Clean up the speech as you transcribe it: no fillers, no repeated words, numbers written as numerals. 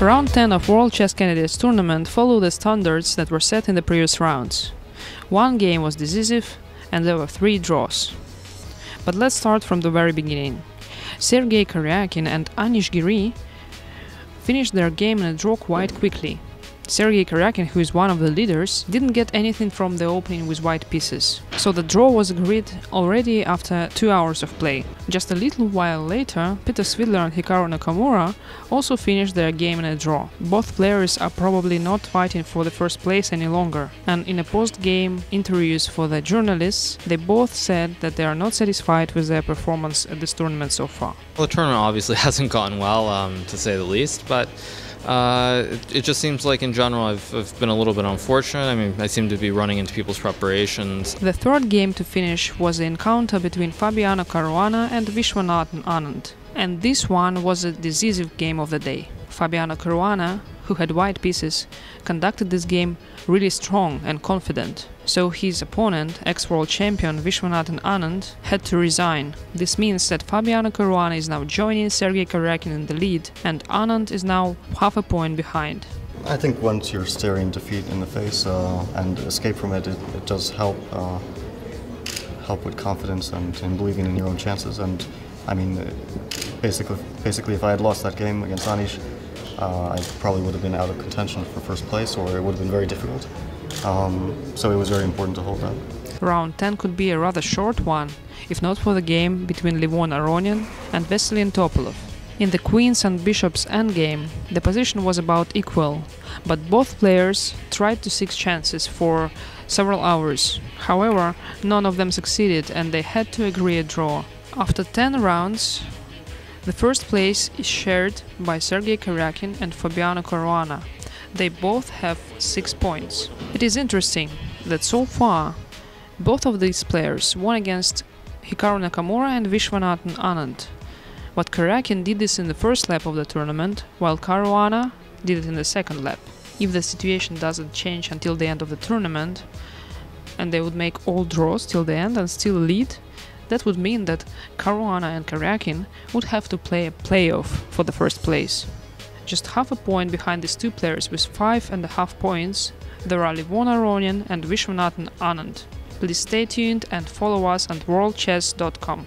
Round 10 of World Chess Candidates Tournament followed the standards that were set in the previous rounds. One game was decisive, and there were 3 draws. But let's start from the very beginning. Sergei Karyakin and Anish Giri finished their game in a draw quite quickly. Sergei Karyakin, who is one of the leaders, didn't get anything from the opening with white pieces, so the draw was agreed already after 2 hours of play. Just a little while later, Peter Svidler and Hikaru Nakamura also finished their game in a draw. Both players are probably not fighting for the first place any longer, and in a post-game interviews for the journalists, they both said that they are not satisfied with their performance at this tournament so far. Well, the tournament obviously hasn't gone well, to say the least, but it just seems like in general I've been a little bit unfortunate. I mean, I seem to be running into people's preparations. The third game to finish was the encounter between Fabiano Caruana and Viswanathan Anand. And this one was a decisive game of the day. Fabiano Caruana, who had white pieces, conducted this game really strong and confident. So his opponent, ex-world champion Viswanathan Anand, had to resign. This means that Fabiano Caruana is now joining Sergei Karyakin in the lead, and Anand is now half a point behind. I think once you're staring defeat in the face and escape from it, it does help with confidence and believing in your own chances. And I mean, basically, if I had lost that game against Anish, I probably would have been out of contention for first place, or it would have been very difficult. So it was very important to hold that. Round 10 could be a rather short one, if not for the game between Levon Aronian and Vasiliy Topolov. In the Queens and Bishops endgame, the position was about equal, but both players tried to seek chances for several hours. However, none of them succeeded, and they had to agree a draw. After 10 rounds, the first place is shared by Sergei Karyakin and Fabiano Caruana. They both have 6 points. It is interesting that so far both of these players won against Hikaru Nakamura and Viswanathan Anand. But Karyakin did this in the first lap of the tournament, while Caruana did it in the second lap. If the situation doesn't change until the end of the tournament, and they would make all draws till the end and still lead, that would mean that Caruana and Karyakin would have to play a playoff for the first place. Just half a point behind these two players with 5.5 points, there are Levon Aronian and Viswanathan Anand. Please stay tuned and follow us on worldchess.com.